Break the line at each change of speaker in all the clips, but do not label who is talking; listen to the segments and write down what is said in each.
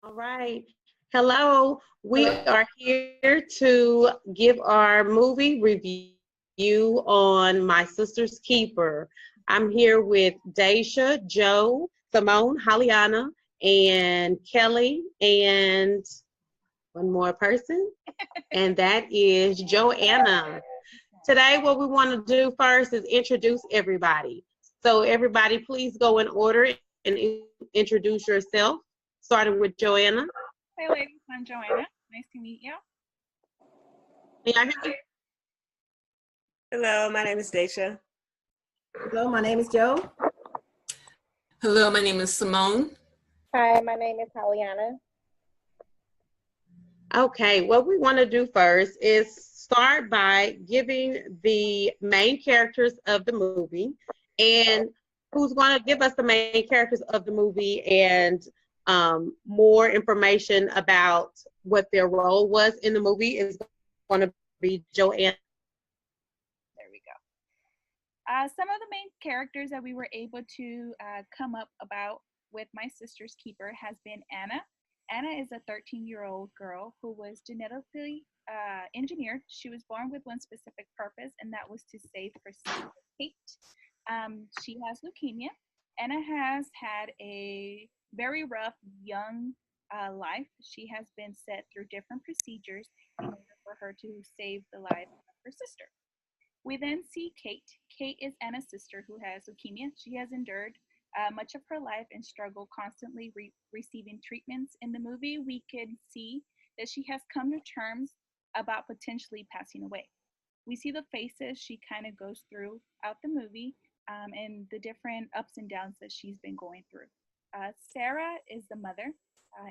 All right. Hello. We are here to give our movie review on My Sister's Keeper. I'm here with Daisha, Joe, Simone, Haliana, and Kelly, and one more person, and that is Joanna. Today, what we want to do first is introduce everybody. So, everybody, please go in order and introduce yourself, starting with Joanna.
Hi, ladies. I'm Joanna. Nice to meet you.
Can y'all hear me?
Hello, my name is Daisha.
Hello, my name is Joe.
Hello, my name is Simone.
Hi, my name is Haliana.
Okay, what we want to do first is start by giving the main characters of the movie and who's going to give us the main characters of the movie and more information about what their role was in the movie is going to be Joanne.
There we go. Some of the main characters that we were able to come up about with My Sister's Keeper has been Anna. Anna is a 13-year-old girl who was genetically engineered. She was born with one specific purpose, and that was to save her sister, Kate. She has leukemia. Anna has had a very rough young life. She has been set through different procedures in order for her to save the life of her sister. We then see Kate. Kate is Anna's sister who has leukemia. She has endured much of her life and struggled constantly receiving treatments. In the movie, we can see that she has come to terms about potentially passing away. We see the phases she kind of goes throughout the movie and the different ups and downs that she's been going through. Sarah is the mother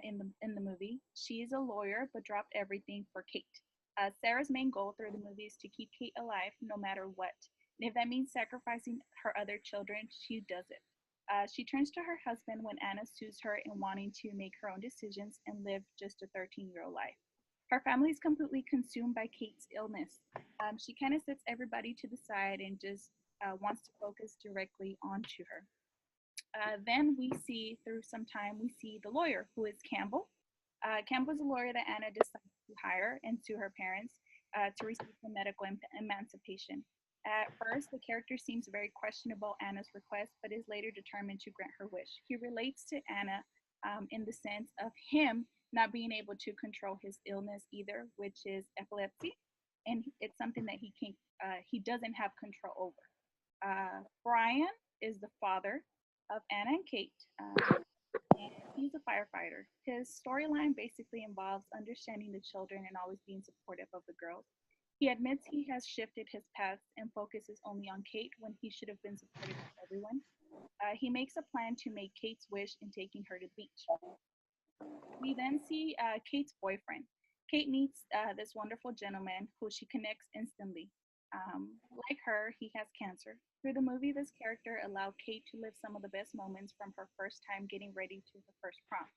in the movie. She is a lawyer but dropped everything for Kate. Sarah's main goal through the movie is to keep Kate alive no matter what. And if that means sacrificing her other children, she does it. She turns to her husband when Anna sues her in wanting to make her own decisions and live just a 13-year-old life. Her family is completely consumed by Kate's illness. She kind of sets everybody to the side and just wants to focus directly onto her. Then we see, through some time, we see the lawyer, who is Campbell. Campbell is a lawyer that Anna decides to hire and sue her parents to receive the medical emancipation. At first, the character seems very questionable Anna's request, but is later determined to grant her wish. He relates to Anna in the sense of him not being able to control his illness either, which is epilepsy, and it's something that he doesn't have control over. Brian is the father of Anna and Kate. And he's a firefighter. His storyline basically involves understanding the children and always being supportive of the girls. He admits he has shifted his path and focuses only on Kate when he should have been supportive of everyone. He makes a plan to make Kate's wish in taking her to the beach. We then see Kate's boyfriend. Kate meets this wonderful gentleman who she connects instantly. Like her, he has cancer. Through the movie, this character allowed Kate to live some of the best moments from her first time getting ready to her first prom.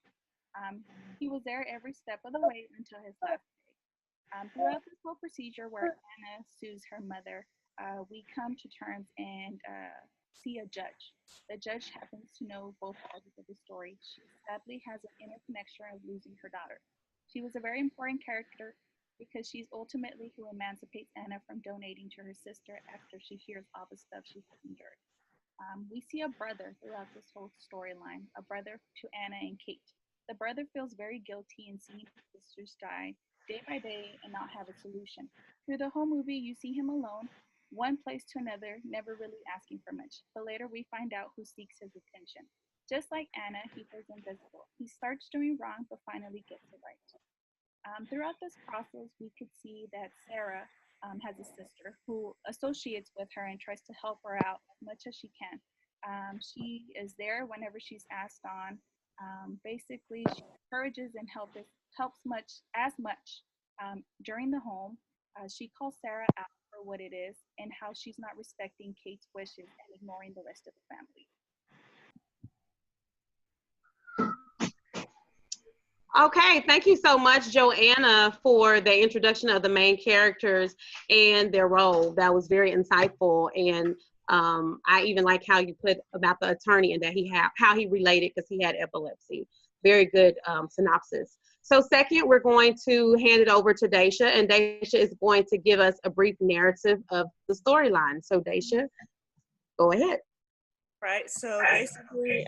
He was there every step of the way until his last day. Throughout this whole procedure where Anna sues her mother, we come to terms and see a judge. The judge happens to know both parties of the story. She sadly has an inner connection of losing her daughter. She was a very important character because she's ultimately who emancipates Anna from donating to her sister after she hears all the stuff she has endured. We see a brother throughout this whole storyline, a brother to Anna and Kate. The brother feels very guilty in seeing his sisters die day by day and not have a solution. Through the whole movie, you see him alone, one place to another, never really asking for much. But later, we find out who seeks his attention. Just like Anna, he feels invisible. He starts doing wrong, but finally gets it right. Throughout this process, we could see that Sarah has a sister who associates with her and tries to help her out as much as she can. She is there whenever she's asked on. Basically, she encourages and helps much during the home. She calls Sarah out for what it is and how she's not respecting Kate's wishes and ignoring the rest of the family.
Okay, thank you so much, Joanna, for the introduction of the main characters and their role. That was very insightful, and I even like how you put about the attorney and that how he related because he had epilepsy. very good synopsis. So second, we're going to hand it over to Daisha, and Daisha is going to give us a brief narrative of the storyline. So Daisha, go ahead.
Right. So basically,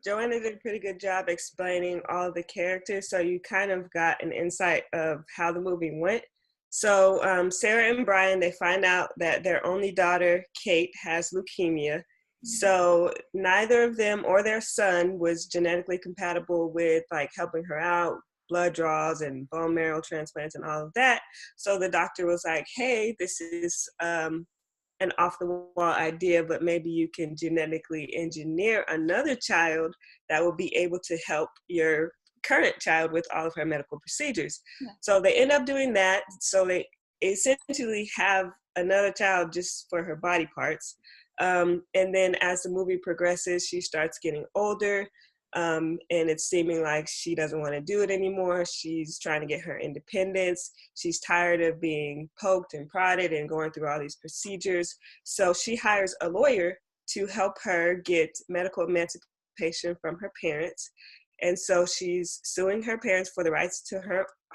Joanna did a pretty good job explaining all of the characters. So you kind of got an insight of how the movie went. So Sarah and Brian, they find out that their only daughter, Kate, has leukemia. So neither of them or their son was genetically compatible with like helping her out, blood draws and bone marrow transplants and all of that. So the doctor was like, hey, this is an off-the-wall idea, but maybe you can genetically engineer another child that will be able to help your current child with all of her medical procedures.
Yeah.
So they end up doing that. So they essentially have another child just for her body parts. And then as the movie progresses, she starts getting older. And it's seeming like she doesn't want to do it anymore. She's trying to get her independence. She's tired of being poked and prodded and going through all these procedures. So she hires a lawyer to help her get medical emancipation from her parents. And so she's suing her parents for the rights to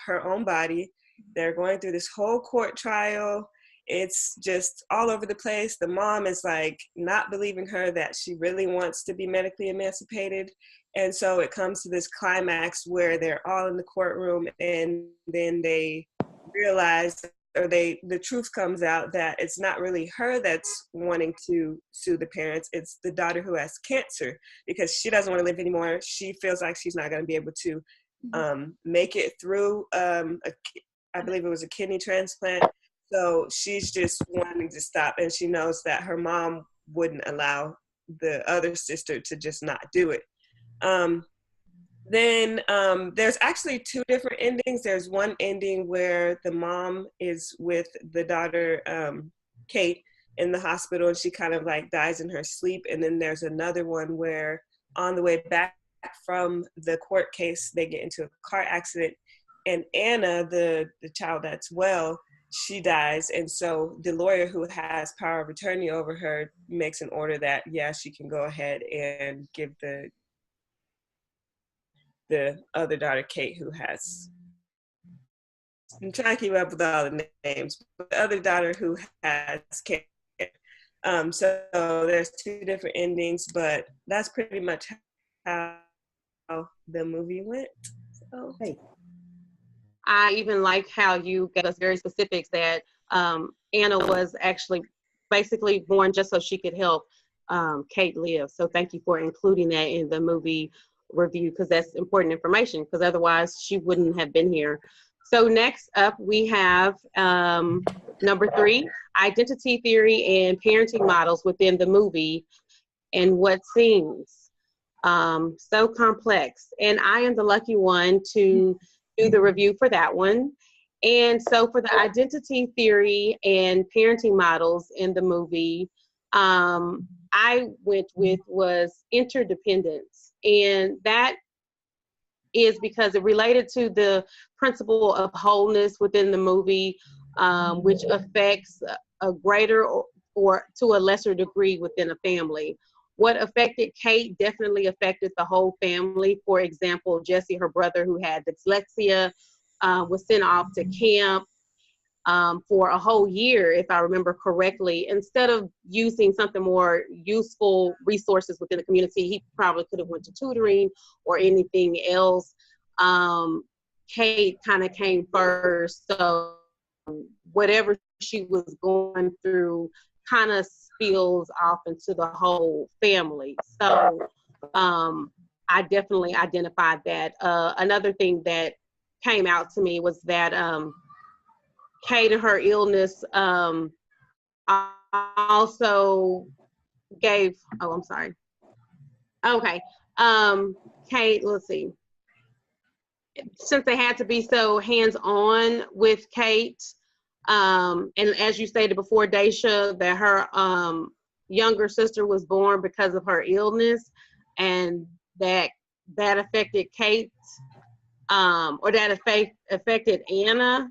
her own body. They're going through this whole court trial. It's just all over the place. The mom is like not believing her that she really wants to be medically emancipated. And so it comes to this climax where they're all in the courtroom, and then they realize, or the truth comes out that it's not really her that's wanting to sue the parents. It's the daughter who has cancer because she doesn't want to live anymore. She feels like she's not going to be able to make it through, I believe it was a kidney transplant. So she's just wanting to stop, and she knows that her mom wouldn't allow the other sister to just not do it. Then there's actually two different endings. There's one ending where the mom is with the daughter, Kate, in the hospital, and she kind of like dies in her sleep. And then there's another one where on the way back from the court case, they get into a car accident, and Anna, the child that's well, she dies. And so the lawyer who has power of attorney over her makes an order that, yeah, she can go ahead and give the other daughter, Kate, who has, I'm trying to keep up with all the names, but the other daughter who has Kate. So there's two different endings, but that's pretty much how the movie went. So.
Hey.
I even like how you gave us very specifics that Anna was actually basically born just so she could help Kate live. So thank you for including that in the movie review, because that's important information, because otherwise she wouldn't have been here. So next up we have number 3, identity theory and parenting models within the movie and what seems so complex. And I am the lucky one to do the review for that one. And so for the identity theory and parenting models in the movie, I went with was interdependence. And that is because it related to the principle of wholeness within the movie, which affects a greater or to a lesser degree within a family. What affected Kate definitely affected the whole family. For example, Jesse, her brother who had dyslexia, was sent off to camp for a whole year, if I remember correctly. Instead of using something more useful resources within the community, he probably could have went to tutoring or anything else. Kate kind of came first, so whatever she was going through kind of spills off into the whole family. So I definitely identified that. Another thing that came out to me was that Kate and her illness also gave, oh, I'm sorry. Okay. Kate, let's see. Since they had to be so hands-on with Kate, and as you stated before, Daisha, that her younger sister was born because of her illness, and that affected Kate, or that affected Anna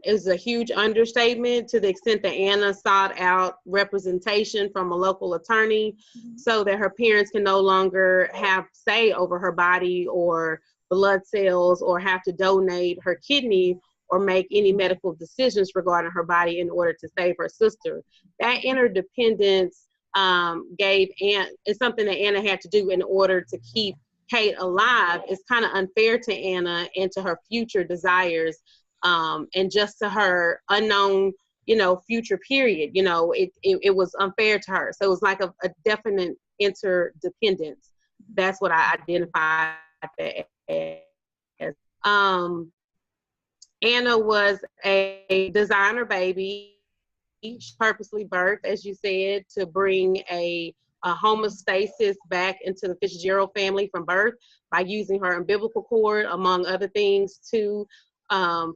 is a huge understatement to the extent that Anna sought out representation from a local attorney so that her parents can no longer have say over her body or blood cells or have to donate her kidney or make any medical decisions regarding her body in order to save her sister. That interdependence gave Anna, is something that Anna had to do in order to keep Kate alive. It's kind of unfair to Anna and to her future desires, and just to her unknown, future period. It was unfair to her. So it was like a definite interdependence. That's what I identified that as. Anna was a designer baby. She purposely birthed, as you said, to bring a homeostasis back into the Fitzgerald family from birth by using her umbilical cord, among other things, for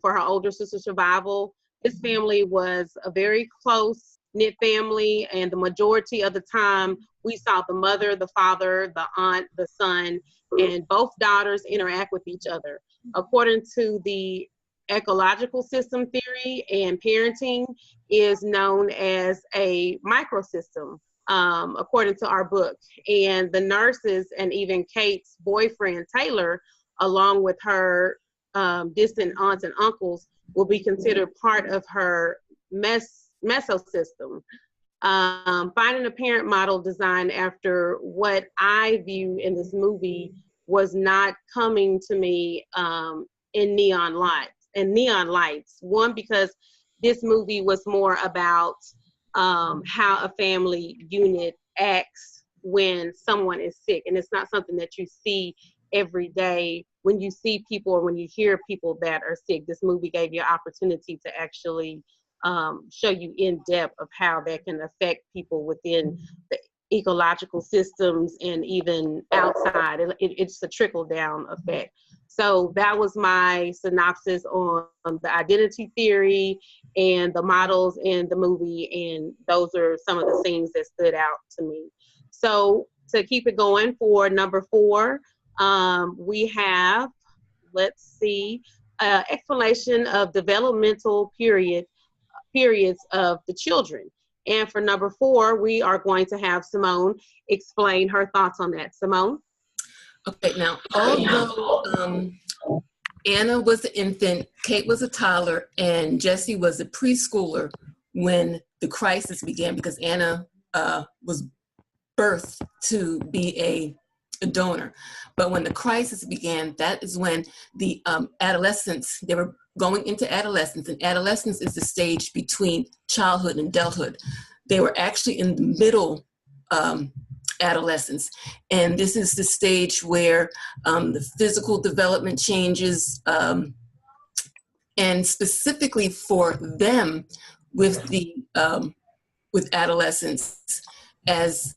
her older sister's survival. This family was a very close-knit family, and the majority of the time, we saw the mother, the father, the aunt, the son, and both daughters interact with each other. According to the ecological system theory, and parenting is known as a microsystem, according to our book. And the nurses and even Kate's boyfriend, Taylor, along with her distant aunts and uncles, will be considered part of her mesosystem. Finding a parent model designed after what I view in this movie was not coming to me in neon lights. One, because this movie was more about how a family unit acts when someone is sick. And it's not something that you see every day when you see people or when you hear people that are sick. This movie gave you an opportunity to actually show you in depth of how that can affect people within the ecological systems and even outside. It's a trickle down effect. So that was my synopsis on the identity theory and the models in the movie, and those are some of the things that stood out to me. So to keep it going for number 4, we have, explanation of developmental periods of the children. And for number 4, we are going to have Simone explain her thoughts on that. Simone?
Okay, now, although Anna was an infant, Kate was a toddler, and Jesse was a preschooler when the crisis began, because Anna was birthed to be a donor. But when the crisis began, that is when the adolescents, they were going into adolescence, and adolescence is the stage between childhood and adulthood. They were actually in the middle adolescence, and this is the stage where the physical development changes, and specifically for them with adolescence, as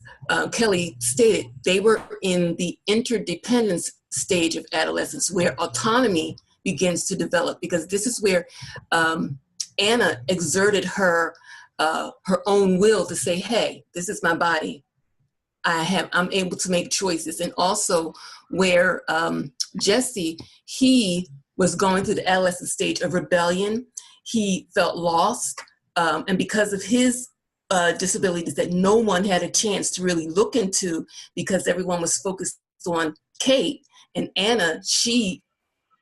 Kelly stated, they were in the interdependence stage of adolescence, where autonomy begins to develop, because this is where Anna exerted her own will to say, hey, this is my body. I'm able to make choices. And also where Jesse, he was going through the adolescent stage of rebellion. He felt lost. And because of his disabilities that no one had a chance to really look into, because everyone was focused on Kate and Anna,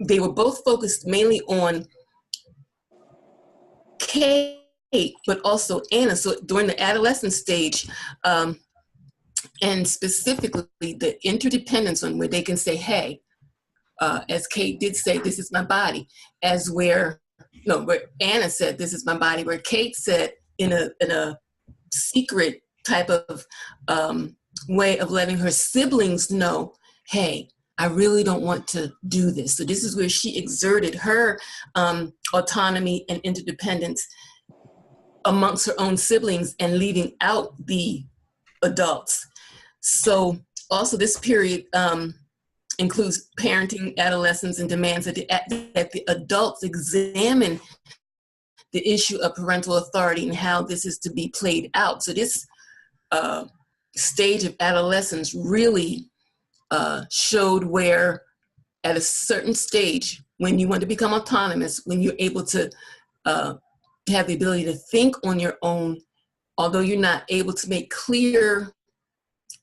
they were both focused mainly on Kate, but also Anna. So during the adolescent stage, and specifically the interdependence on where they can say, hey, as Kate did say, this is my body, as where Anna said, this is my body, where Kate said in a secret type of way of letting her siblings know, hey, I really don't want to do this. So this is where she exerted her autonomy and interdependence amongst her own siblings and leaving out the adults. So also this period includes parenting, adolescence, and demands that the adults examine the issue of parental authority and how this is to be played out. So this stage of adolescence really showed where, at a certain stage, when you want to become autonomous, when you're able to have the ability to think on your own, although you're not able to make clear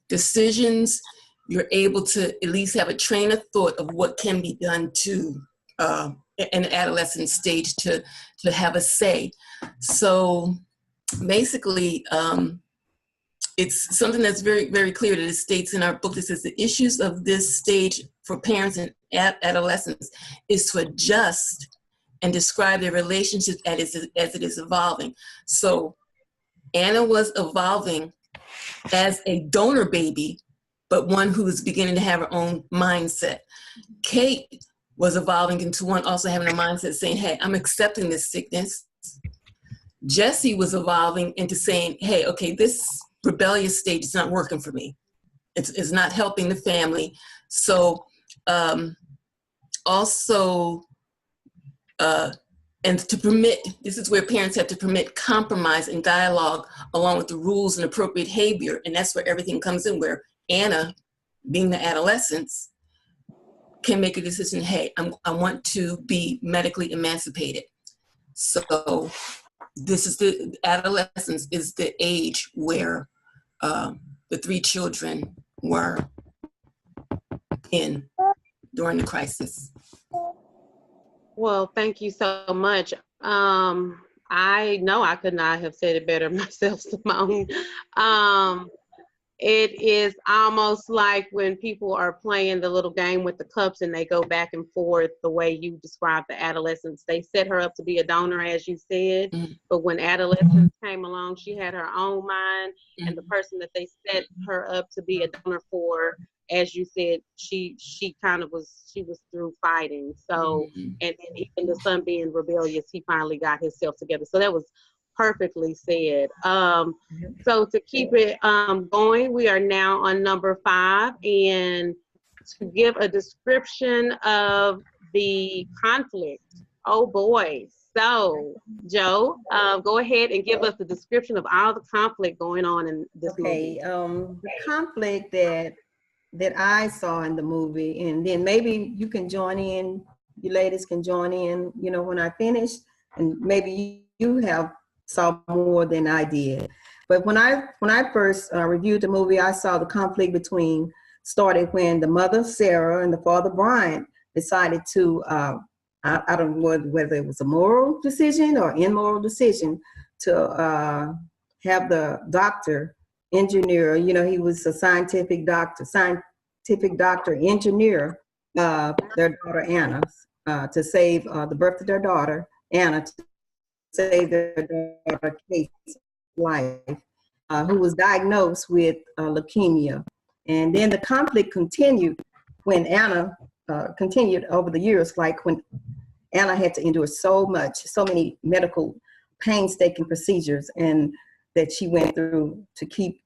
decisions, you're able to at least have a train of thought of what can be done to an adolescent stage to have a say. So basically, it's something that's very, very clear that it states in our book. That says the issues of this stage for parents and adolescents is to adjust and describe their relationship as it is evolving. So Anna was evolving as a donor baby, but one who was beginning to have her own mindset. Kate was evolving into one also having a mindset saying, hey, I'm accepting this sickness. Jesse was evolving into saying, hey, okay, this rebellious stage is not working for me. It's not helping the family. So and to permit, this is where parents have to permit compromise and dialogue along with the rules and appropriate behavior. And that's where everything comes in, where Anna, being the adolescence, can make a decision, hey, I want to be medically emancipated. So this is the adolescence is the age where the three children were in during the crisis.
Well, thank you so much. I know I could not have said it better myself, Simone. It is almost like when people are playing the little game with the cups and they go back and forth the way you described the adolescence. They set her up to be a donor, as you said, but when adolescence came along, she had her own mind, and the person that they set her up to be a donor for, as you said, she was through fighting. So, and then even the son being rebellious, he finally got himself together. So that was perfectly said. So to keep it going, we are now on number 5, and to give a description of the conflict. Oh boy. So Joe, go ahead and give us the description of all the conflict going on in this movie.
The conflict that I saw in the movie, and then maybe you can join in, you ladies can join in, you know, when I finish, and maybe you have saw more than I did. But when I first reviewed the movie, I saw the conflict started when the mother, Sarah, and the father, Brian, decided to, I don't know whether it was a moral decision or immoral decision, to have the doctor, engineer, you know, he was a scientific doctor, engineer, their daughter Anna, to save the birth of their daughter, Anna, to save their daughter Kate's life, who was diagnosed with leukemia. And then the conflict continued when Anna continued over the years, like when Anna had to endure so many medical painstaking procedures and that she went through to keep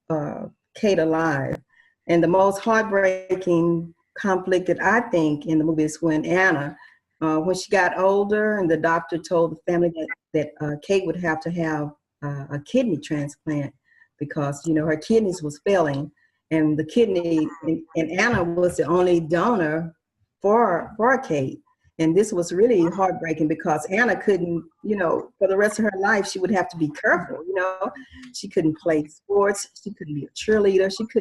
Kate alive. And the most heartbreaking conflict that I think in the movie is when Anna, when she got older and the doctor told the family that Kate would have to have a kidney transplant because, you know, her kidneys was failing, and the kidney, and Anna was the only donor for Kate. And this was really heartbreaking because Anna couldn't, you know, for the rest of her life, she would have to be careful, you know. She couldn't play sports. She couldn't be a cheerleader. She have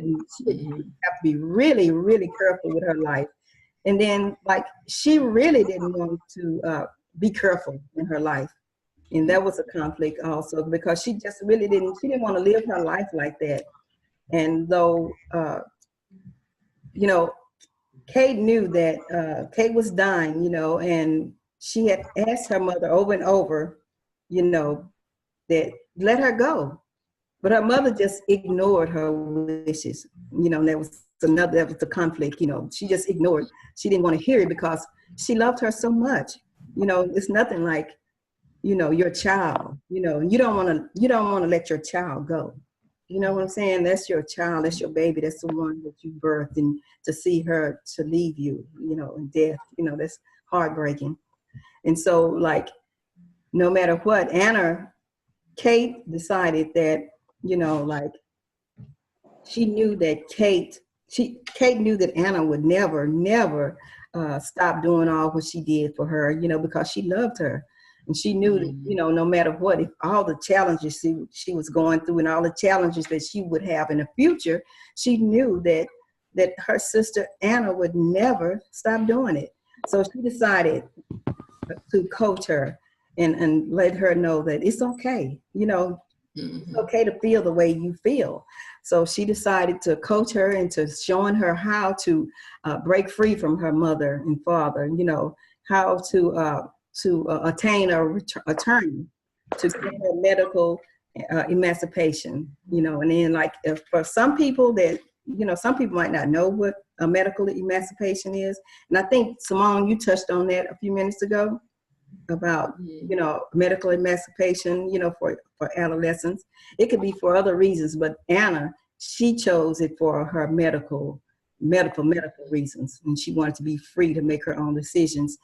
to be really, really careful with her life. And then, like, she really didn't want to be careful in her life. And that was a conflict also because she just really didn't want to live her life like that. And though, you know, Kate knew that Kate was dying, you know, and she had asked her mother over and over, you know, that let her go. But her mother just ignored her wishes, you know, and that was the conflict, you know, she just ignored. She didn't want to hear it because she loved her so much. You know, it's nothing like, you know, your child, you know, you don't want to let your child go. You know what I'm saying? That's your child, that's your baby, that's the one that you birthed, and to see her to leave you, you know, in death, you know, that's heartbreaking. And so, like, no matter what, Kate decided that, you know, like, she knew that Kate knew that Anna would never stop doing all what she did for her, because she loved her. And she knew that, no matter what, if all the challenges she was going through and all the challenges that she would have in the future, she knew that her sister Anna would never stop doing it. So she decided to coach her and let her know that it's okay. It's okay to feel the way you feel. So she decided to coach her into showing her how to break free from her mother and father, how to attain a attorney to get her medical emancipation, and then for some people that, some people might not know what a medical emancipation is. And I think, Simone, you touched on that a few minutes ago about, medical emancipation, for adolescents. It could be for other reasons, but Anna, she chose it for her medical reasons. And she wanted to be free to make her own decisions.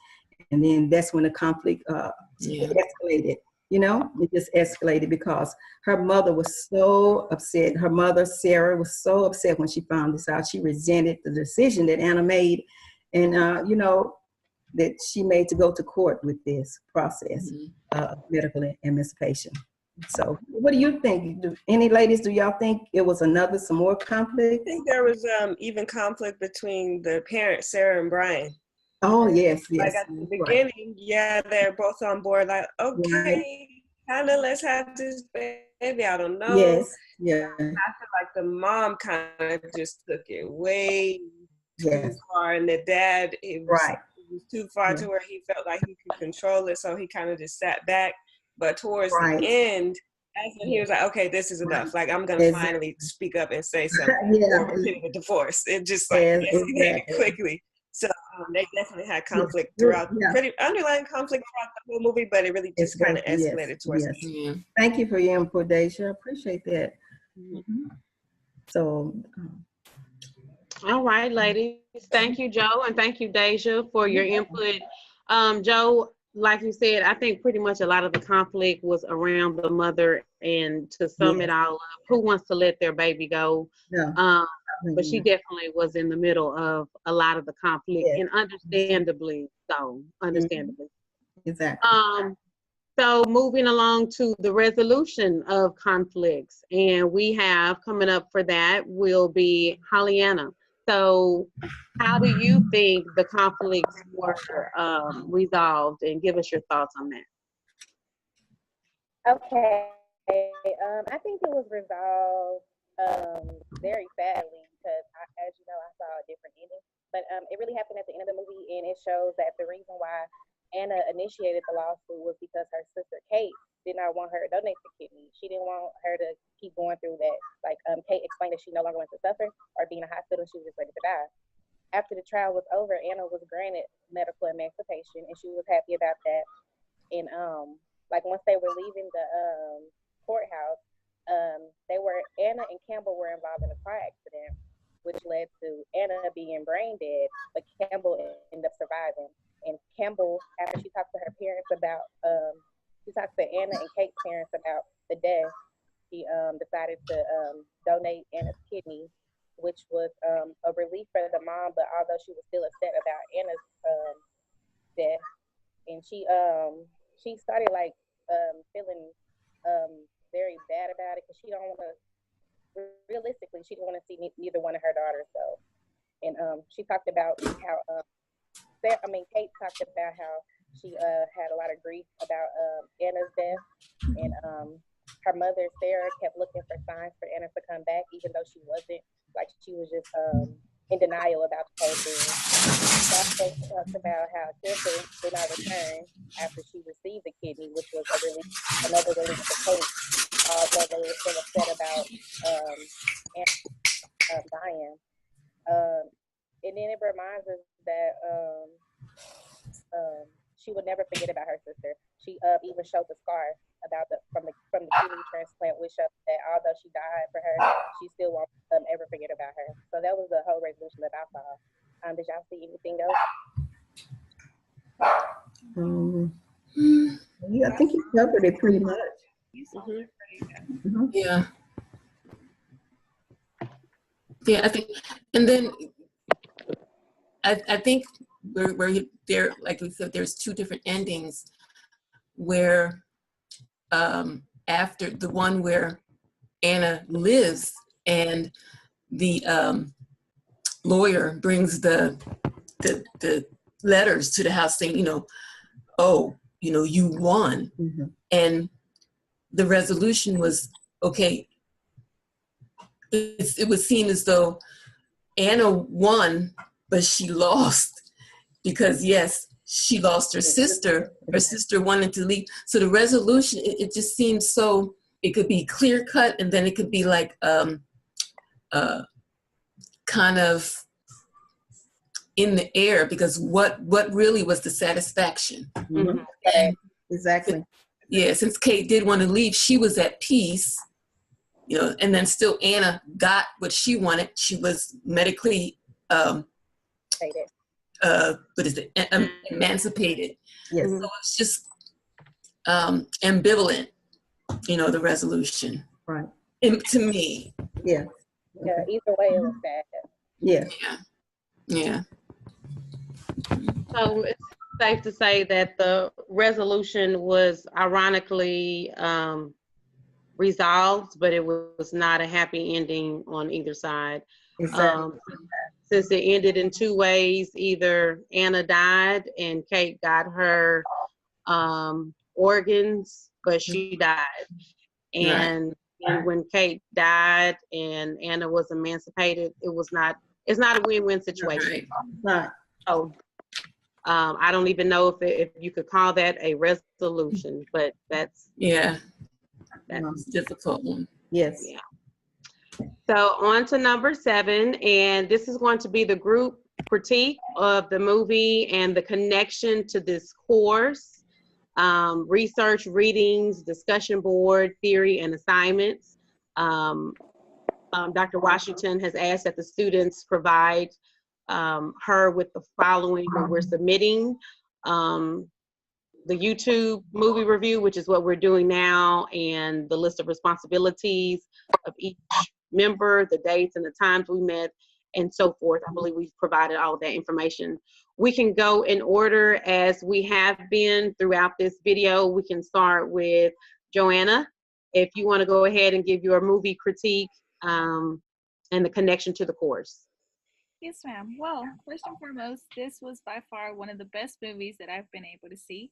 And then that's when the conflict escalated. It just escalated because her mother was so upset. Her mother, Sarah, was so upset when she found this out. She resented the decision that Anna made, and that she made to go to court with this process of medical emancipation. So, what do you think? Any ladies, do y'all think it was some more conflict?
I think there was even conflict between the parents, Sarah and Brian.
Oh, yes.
Like at the beginning, they're both on board, like, okay, kind of let's have this baby. I don't know.
Yes, yeah.
I feel like the mom kind of just took it way too far, and the dad, it was too far to where he felt like he could control it, so he kind of just sat back. But towards the end, that's when he was like, okay, this is enough. Like, I'm going to finally speak up and say something. Or we're getting a divorce. It just quickly. So they definitely had conflict throughout, pretty underlying conflict throughout the whole movie, but it really just kind of escalated towards the end.
Thank you for your input, Deja. I appreciate that. So.
All right, ladies. Thank you, Joe, and thank you, Deja, for your input. Joe, like you said, I think pretty much a lot of the conflict was around the mother, and to sum it all up, who wants to let their baby go? But she definitely was in the middle of a lot of the conflict, and understandably so.
Exactly.
So moving along to the resolution of conflicts, and we have coming up for that will be Hollyana. So how do you think the conflicts were resolved, and give us your thoughts on that?
Okay. I think it was resolved very sadly because, as you know, I saw a different ending. But it really happened at the end of the movie, and it shows that the reason why Anna initiated the lawsuit was because her sister Kate did not want her to donate the kidney. She didn't want her to keep going through that. Like Kate explained that she no longer wanted to suffer or be in a hospital. She was just ready to die. After the trial was over, Anna was granted medical emancipation, and she was happy about that. And like once they were leaving the courthouse, Anna and Campbell were involved in a car accident, which led to Anna being brain dead, but Campbell ended up surviving. And Campbell, after she talked to her parents about, she talked to Anna and Kate's parents about the death, she decided to donate Anna's kidney, which was a relief for the mom, but although she was still upset about Anna's death, and she started feeling very bad about it because she don't want to. Realistically, she didn't want to see neither one of her daughters go. And she talked about how Kate talked about how she had a lot of grief about Anna's death, and her mother Sarah kept looking for signs for Anna to come back, even though she wasn't. Like she was just in denial about the whole thing. She also talked about how Kimber did not return after she received the kidney, which was another relief for Kate, although they were still upset about Anna dying. And then it reminds us that she would never forget about her sister. She even showed the scar from the kidney transplant, which shows that although she died for her, she still won't ever forget about her. So that was the whole resolution that I saw. Did y'all see anything else?
Yeah, I think you covered it pretty much.
Yeah. Yeah, I think, and then I think there, like we said, there's two different endings where after the one where Anna lives and the lawyer brings the letters to the house saying, oh, you won.
Mhm.
And the resolution was, okay, it was seen as though Anna won, but she lost because, yes, she lost her sister. Her sister wanted to leave. So the resolution, it just seems so, it could be clear cut, and then it could be like kind of in the air, because what really was the satisfaction?
Mhm.
And
Exactly.
yeah, since Kate did want to leave, she was at peace, and then still Anna got what she wanted. She was medically,
Stated.
what is it, emancipated.
Yes.
So it's just ambivalent, the resolution.
Right.
And to me,
Yeah.
Yeah, either way, it was sad.
Yeah.
yeah.
So it's safe to say that the resolution was ironically resolved, but it was not a happy ending on either side.
Exactly.
Since it ended in two ways, either Anna died and Kate got her organs, but she died. And when Kate died and Anna was emancipated, it's not a win-win situation.
Right.
Right.
So I don't even know if you could call that a resolution, but that's
Yeah.
that's
It's a difficult one.
Yes.
yeah. So on to number 7, and this is going to be the group critique of the movie and the connection to this course, research, readings, discussion board, theory, and assignments. Dr. Washington has asked that the students provide her with the following when we're submitting the YouTube movie review, which is what we're doing now, and the list of responsibilities of each member, the dates and the times we met, and so forth. I believe we've provided all of that information. We can go in order as we have been throughout this video. We can start with Joanna. If you want to go ahead and give your movie critique and the connection to the course.
Yes, ma'am. Well, first and foremost, this was by far one of the best movies that I've been able to see.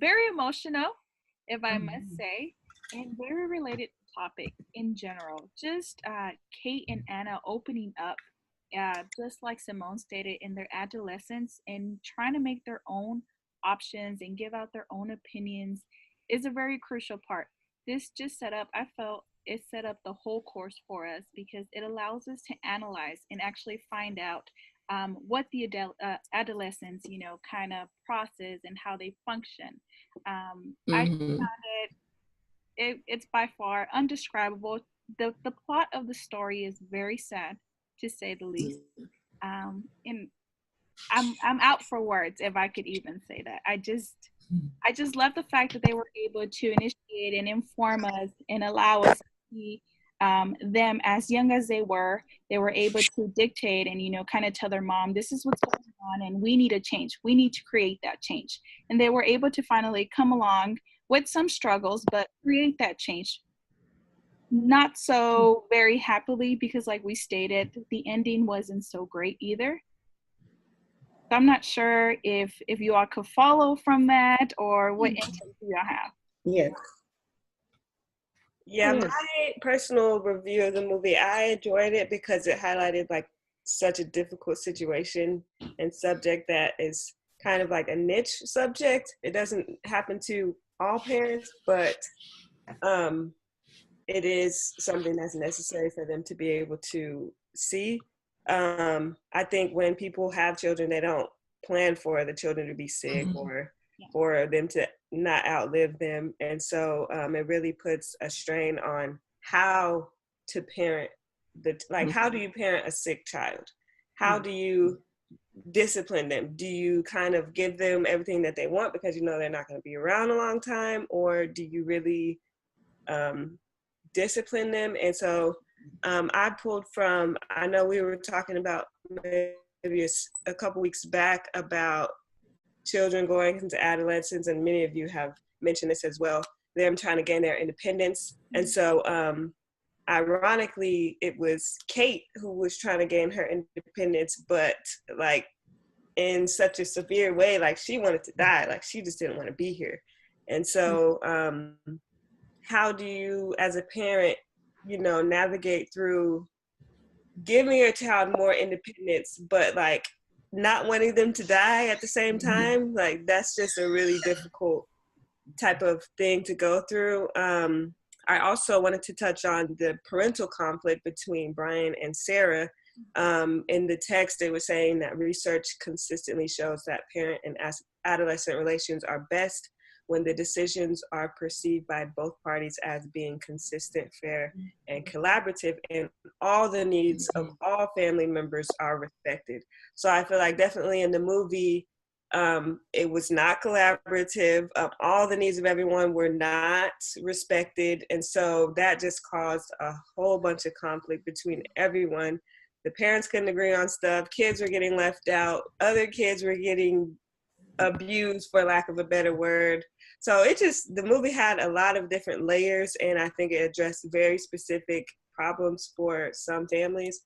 Very emotional, if I must say, and very related topic in general. Just Kate and Anna opening up, just like Simone stated, in their adolescence and trying to make their own options and give out their own opinions is a very crucial part. This just set up, I felt, it set up the whole course for us because it allows us to analyze and actually find out what the adolescents, kind of process and how they function. I found it's by far undescribable. The plot of the story is very sad, to say the least. And I'm out for words, if I could even say that. I just love the fact that they were able to initiate and inform us and allow us to see them as young as they were able to dictate and, kind of tell their mom, this is what's going on and we need a change. We need to create that change. And they were able to finally come along with some struggles, but create that change. Not so very happily because, like we stated, the ending wasn't so great either. So I'm not sure if you all could follow from that or what insight do y'all have.
Yes.
Yeah,
Yes.
my personal review of the movie, I enjoyed it because it highlighted like such a difficult situation and subject that is kind of like a niche subject. It doesn't happen to all parents, but it is something that's necessary for them to be able to see. I think when people have children, they don't plan for the children to be sick or for them to not outlive them. And so it really puts a strain on how to parent how do you parent a sick child? How do you discipline them? Do you kind of give them everything that they want because they're not going to be around a long time, or do you really discipline them? And so I pulled from, I know we were talking about a couple weeks back about children going into adolescence, and many of you have mentioned this as well, them trying to gain their independence. And so ironically, it was Kate who was trying to gain her independence, but like in such a severe way, like she wanted to die, like she just didn't want to be here. And so how do you as a parent, you know, navigate through giving your child more independence, but like not wanting them to die at the same time? Like that's just a really difficult type of thing to go through. I also wanted to touch on the parental conflict between Brian and Sarah. In the text, they were saying that research consistently shows that parent and adolescent relations are best when the decisions are perceived by both parties as being consistent, fair, and collaborative, and all the needs of all family members are respected. So I feel like definitely in the movie, it was not collaborative. All the needs of everyone were not respected. And so that just caused a whole bunch of conflict between everyone. The parents couldn't agree on stuff. Kids were getting left out. Other kids were getting abused, for lack of a better word. So the movie had a lot of different layers, and I think it addressed very specific problems for some families.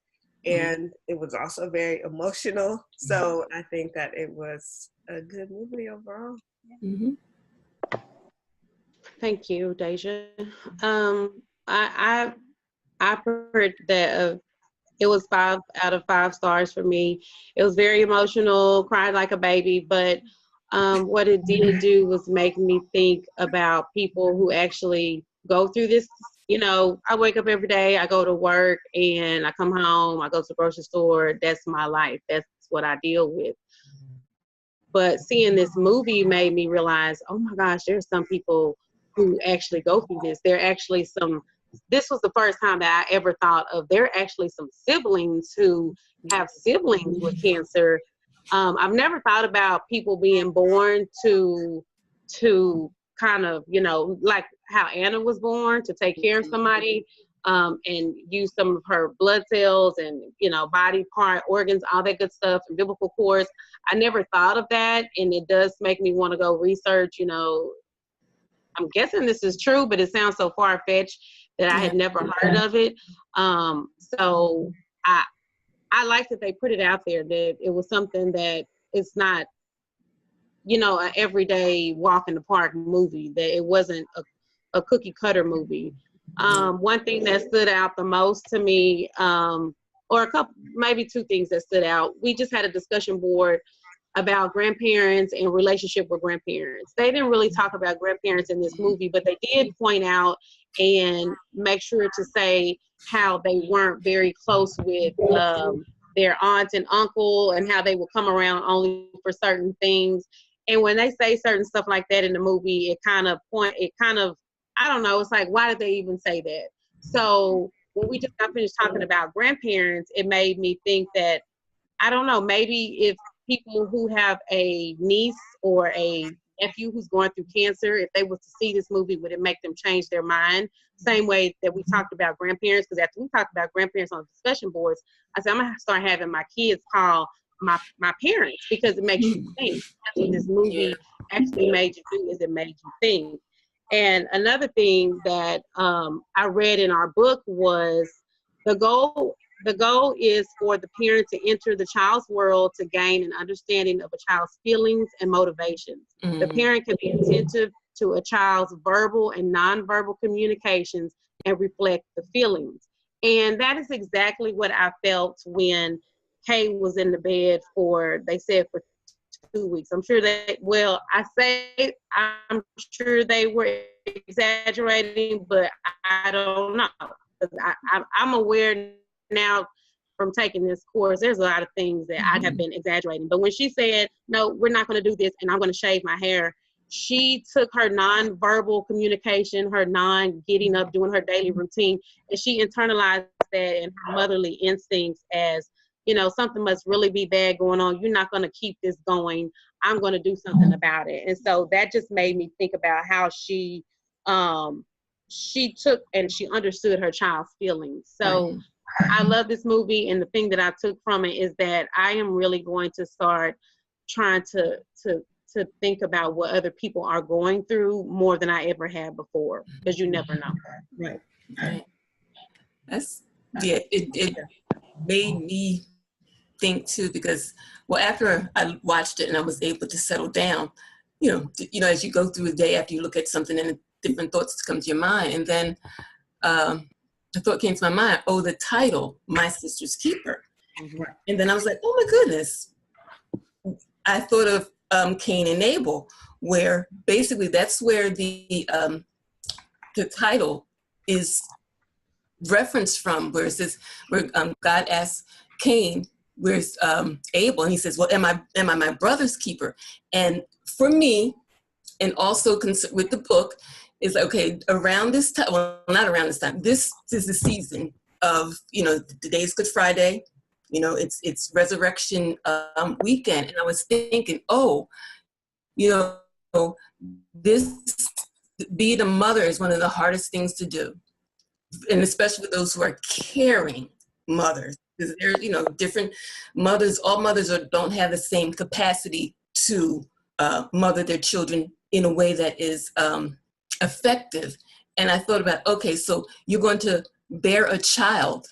And it was also very emotional. So I think that it was a good movie overall.
Mm-hmm.
Thank you, Deja. I heard that it was 5 out of 5 stars for me. It was very emotional, cried like a baby, but what it did do was make me think about people who actually go through this. You know, I wake up every day, I go to work, and I come home, I go to the grocery store. That's my life. That's what I deal with. But seeing this movie made me realize, oh my gosh, there's some people who actually go through this. This was the first time that I ever thought of, there are actually some siblings who have siblings with cancer. I've never thought about people being born to kind of, you know, like how Anna was born, to take care of somebody and use some of her blood cells and, you know, body part, organs, all that good stuff, and biblical course. I never thought of that, and it does make me want to go research. You know, I'm guessing this is true, but it sounds so far-fetched that I had never heard of it. So I like that they put it out there, that it was something that it's not, you know, an everyday walk in the park movie, that it wasn't a cookie cutter movie. One thing that stood out the most to me, or a couple, maybe 2 things that stood out. We just had a discussion board about grandparents and relationship with grandparents. They didn't really talk about grandparents in this movie, but they did point out and make sure to say how they weren't very close with their aunt and uncle, and how they would come around only for certain things. And when they say certain stuff like that in the movie, I don't know, it's like, why did they even say that? So when we just got finished talking about grandparents, it made me think that, I don't know, maybe if people who have a niece or a nephew who's going through cancer, if they was to see this movie, would it make them change their mind? Same way that we talked about grandparents, because after we talked about grandparents on discussion boards, I said, I'm going to start having my kids call my parents, because it makes you think. That's what this movie actually made you do, is it made you think. And another thing that I read in our book was the goal is for the parent to enter the child's world to gain an understanding of a child's feelings and motivations. Mm-hmm. The parent can be attentive to a child's verbal and nonverbal communications and reflect the feelings. And that is exactly what I felt when Kay was in the bed they said for 2 weeks. I'm sure they were exaggerating, but I don't know. I'm aware now from taking this course, there's a lot of things that I have been exaggerating. But when she said, no, we're not going to do this, and I'm going to shave my hair, she took her nonverbal communication, her non-getting up, doing her daily routine, and she internalized that in her motherly instincts as, you know, something must really be bad going on. You're not going to keep this going. I'm going to do something about it. And so that just made me think about how she took and she understood her child's feelings. So I love this movie, and the thing that I took from it is that I am really going to start trying to think about what other people are going through more than I ever had before, because you never know.
Right.
Right. That's, yeah, it made me think too, because, well, after I watched it and I was able to settle down, as you go through the day after you look at something and different thoughts come to your mind. And then the thought came to my mind, oh, the title, My Sister's Keeper.
Mhm.
And then I was like, oh my goodness. I thought of Cain and Abel, where basically that's where the title is referenced from, where it says, where God asks Cain, where's Abel? And he says, well, am I my brother's keeper? And for me, and also with the book, is like, okay, around this time, well, not around this time, this is the season of, today's Good Friday, it's Resurrection weekend. And I was thinking, this, being a mother is one of the hardest things to do. And especially those who are caring mothers, because there's, different mothers, all mothers don't have the same capacity to mother their children in a way that is effective. And I thought about, okay, so you're going to bear a child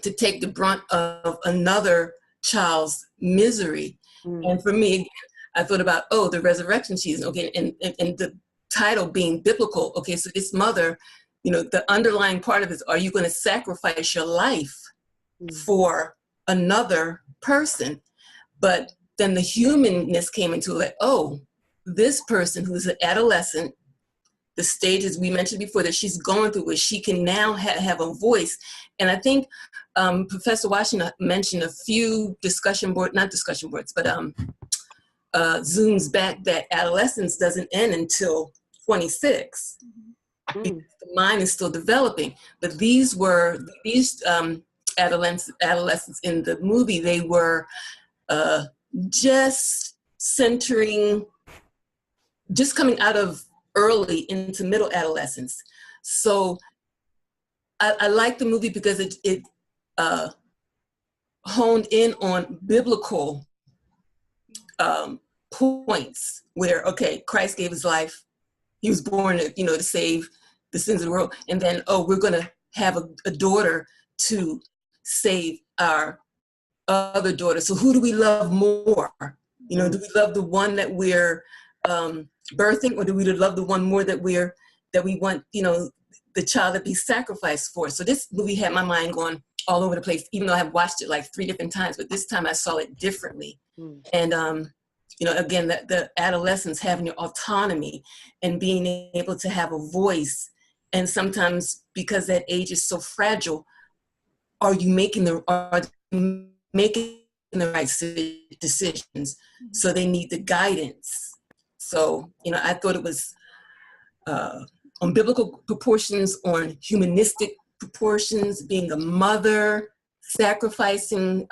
to take the brunt of another child's misery. Mm. And for me, I thought about, the resurrection season, okay, and the title being biblical, okay, so this mother, the underlying part of it is, are you going to sacrifice your life for another person? But then the humanness came into it, this person who's an adolescent, the stages we mentioned before that she's going through, where she can now have a voice. And I think Professor Washington mentioned a few not discussion boards, but zooms back that adolescence doesn't end until 26. Mm-hmm. Because the mind is still developing. But these adolescents in the movie, they were just coming out of early into middle adolescence. So I like the movie because it honed in on biblical points where, okay, Christ gave his life. He was born, to save the sins of the world. And then, we're going to have a daughter to save our other daughter. So who do we love more? Do we love the one that we're birthing, or do we love the one more that we want, the child to be sacrificed for? So this movie had my mind going all over the place, even though I have watched it like 3 different times, but this time I saw it differently. Mm. And, again, the adolescents having your autonomy and being able to have a voice. And sometimes because that age is so fragile, are you making the right decisions? So they need the guidance. So, I thought it was on biblical proportions, on humanistic proportions, being a mother, sacrificing.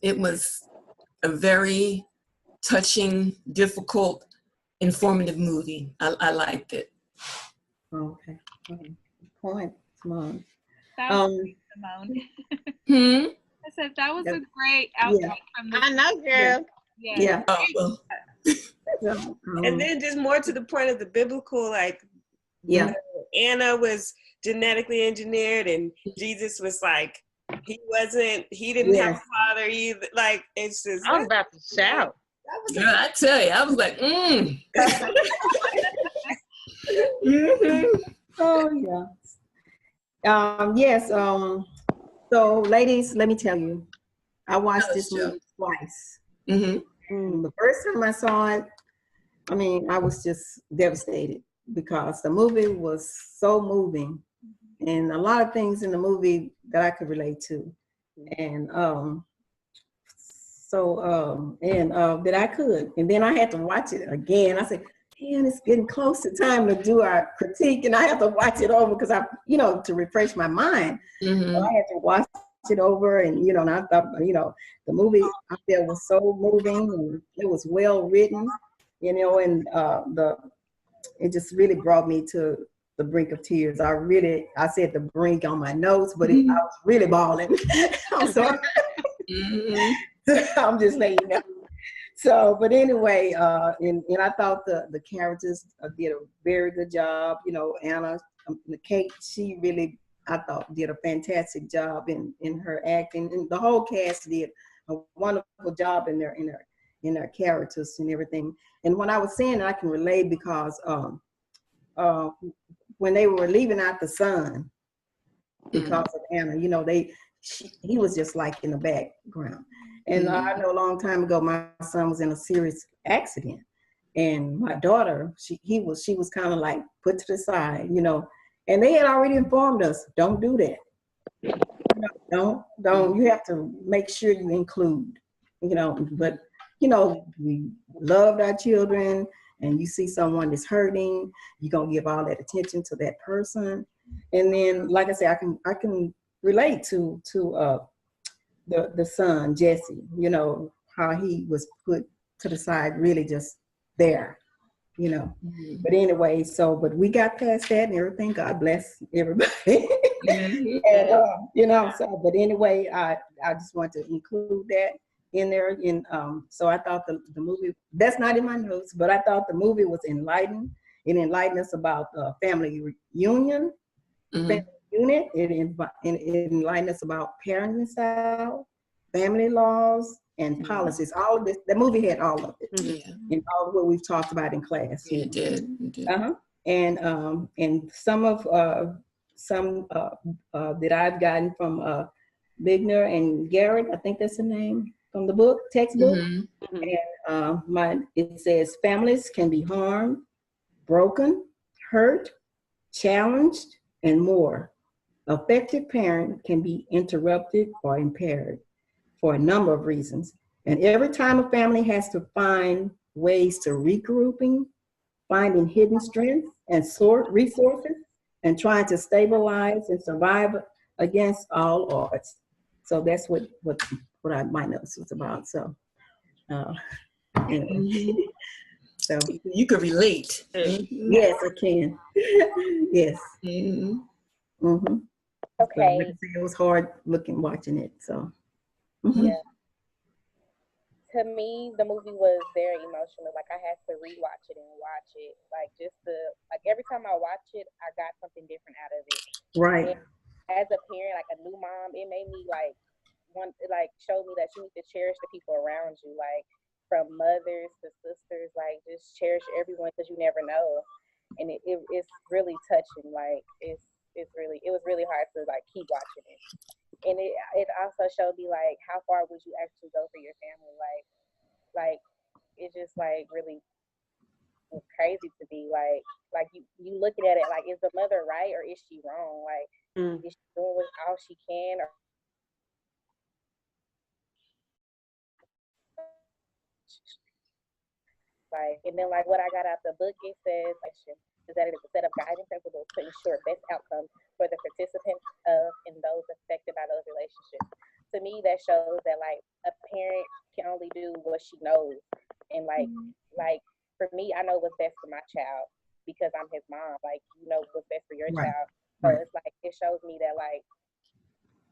It was a very touching, difficult, informative movie. I liked it.
Okay. Point, Simone.
That was Simone. I said that was a great outcome from the.
I know, girl.
Yeah.
And then just more to the point of the biblical, like, Anna was genetically engineered, and Jesus was like, he didn't have a father either. Like, it's just.
I'm about to shout.
Girl, I tell you, I was like,
Mm-hmm. Oh yeah. Yes. So, ladies, let me tell you, I watched this movie twice. Mm-hmm. The first time I saw it, I was just devastated because the movie was so moving, and a lot of things in the movie that I could relate to, and that I could. And then I had to watch it again. I said, man, it's getting close to time to do our critique, and I have to watch it over because to refresh my mind. Mm-hmm. So I had to watch it over, and and I thought, the movie I felt was so moving, and it was well written, and it just really brought me to the brink of tears. I said the brink on my notes, but I was really bawling. I'm sorry. I'm just letting you know. So, but anyway, and I thought the characters did a very good job. You know, Anna, Kate, she really, I thought, did a fantastic job in her acting, and the whole cast did a wonderful job in their characters and everything. And when I was saying I can relate because when they were leaving out the son because of Anna, you know, he was just like in the background. And I know a long time ago, my son was in a serious accident, and my daughter, she was kind of like put to the side, you know, and they had already informed us, don't do that. Don't. You have to make sure you include, you know. But you know, we loved our children, and you see someone that's hurting, you're gonna give all that attention to that person. And then, like I said, I can relate to the son, Jesse, you know, how he was put to the side, really just there, you know. But anyway, but we got past that and everything. God bless everybody. And, you know, but anyway, I just want to include that in there. So I thought the movie, that's not in my notes, but I thought the movie was enlightening. It enlightened us about family reunion, family unit. It enlightened us about parenting style, family laws, and policies. All of this, the movie had all of it. And all of what we've talked about in class.
Yeah, it did.
And some that I've gotten from Bigner and Garrett, I think that's the name, from the book, textbook. And it says families can be harmed, broken, hurt, challenged, and more. Effective parent can be interrupted or impaired for a number of reasons. And every time a family has to find ways to regrouping, finding hidden strengths and resources, and trying to stabilize and survive against all odds. So that's what my notes was about. So, anyway. So
you could relate.
Yes, I can. Yes.
Okay.
So, it was hard watching it. So.
Yeah. To me, the movie was very emotional. Like I had to rewatch it and watch it. Like every time I watch it, I got something different out of it.
Right.
And as a parent, like a new mom, it made me showed me that you need to cherish the people around you, like from mothers to sisters, like just cherish everyone because you never know. And it's really touching. Like it was really hard to like keep watching it. And it also showed me like how far would you actually go for your family, like it's just like really crazy to be like you looking at it like, is the mother right or is she wrong? Like is she doing all she can, or like, and then like what I got out the book, it says is that it is a set of guiding principles to ensure best outcomes for the participants of and those affected by those relationships. To me, that shows that like a parent can only do what she knows, and like for me, I know what's best for my child because I'm his mom. Like you know what's best for your child, so it's like it shows me that like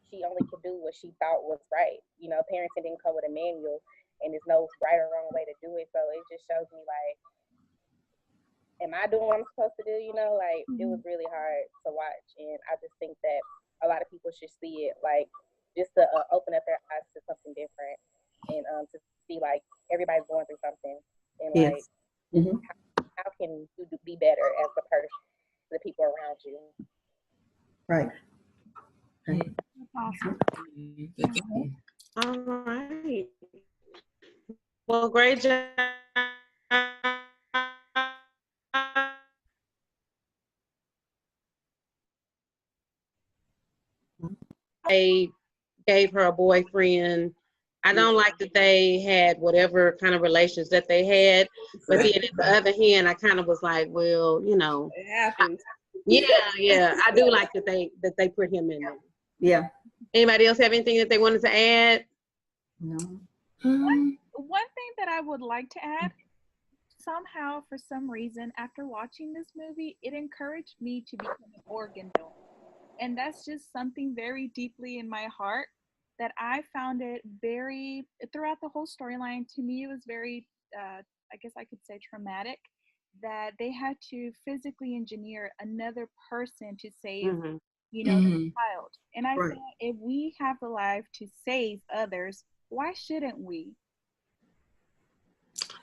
she only could do what she thought was right. You know, parenting didn't come with a manual, and there's no right or wrong way to do it. So it just shows me like, am I doing what I'm supposed to do? You know, like it was really hard to watch, and I just think that a lot of people should see it, like just to open up their eyes to something different, and to see like everybody's going through something, and like how can you be better as a person, the people around you.
Right.
Awesome.
All right. Well, great job. They gave her a boyfriend. I don't like that they had whatever kind of relations that they had, but then at the other hand, I kind of was like, well, you know,
it happens.
Yeah. I do like that they put him in there.
Yeah.
Anybody else have anything that they wanted to add?
No.
One thing that I would like to add somehow, for some reason, after watching this movie, it encouraged me to become an organ donor. And that's just something very deeply in my heart that I found it very, throughout the whole storyline, to me, it was very, I guess I could say traumatic, that they had to physically engineer another person to save,
Mhm.
you know, the child. And I
Right.
thought, if we have the life to save others, why shouldn't we?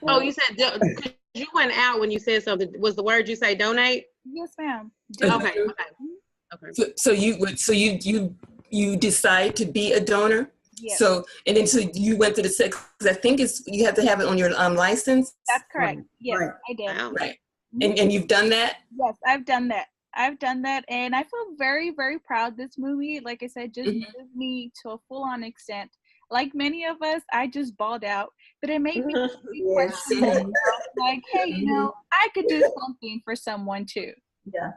Oh, you said, 'cause you went out when you said something. Was the word you say donate?
Yes, ma'am.
Okay, okay, okay.
So you decide to be a donor.
Yes,
So and then so you went through the sex. I think it's you have to have it on your license.
that's correct.
Right,
Yes,
right.
I did.
Wow.
Right. And you've done that.
Yes, I've done that. I've done that, and I feel very, very proud. This movie, like I said, just
Mhm.
moved me to a full-on extent. Like many of us, I just bawled out, but it made me really
Yes.
question myself, like, hey, you know, I could do something for someone too.
Yeah.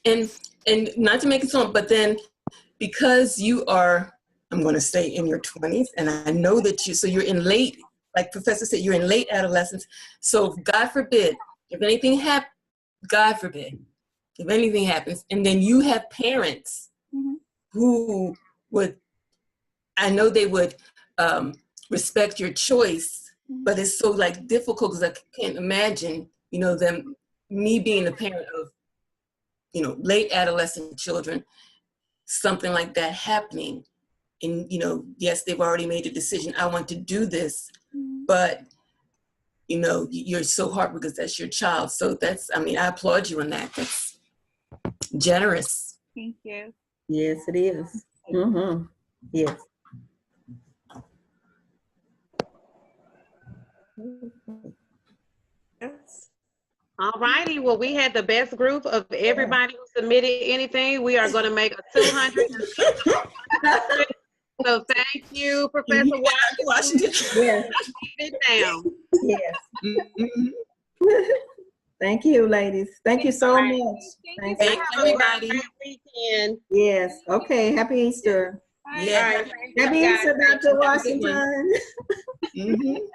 And not to make it sound, but then because you are, I'm going to say in your 20s, and I know that you're in late, like Professor said, you're in late adolescence. So God forbid, if anything happens, God forbid, if anything happens, and then you have parents
Mhm.
who would, I know they would respect your choice, but it's so like difficult because I can't imagine, you know, me being a parent of, you know, late adolescent children, something like that happening. And, you know, yes, they've already made a decision. I want to do this, but, you know, you're so hard because that's your child. So that's, I mean, I applaud you on that. That's generous.
Thank you.
Yes, it is. Mm-hmm. Yes.
Yes.
All righty. Well, we had the best group of everybody who submitted anything. We are going to make a 200. So thank you, Professor Washington.
Yes.
Keep it down.
Yes.
Mhm.
Thank you, ladies. Thank you so
Right.
much.
Thank
Thank
you.
you.
Thanks,
Have a
everybody.
great weekend.
Yes. Okay. Happy Easter.
Bye.
Yeah.
All right. Thank you,
Happy
guys.
Easter, Dr.
Have a good one.
Washington.
Mhm.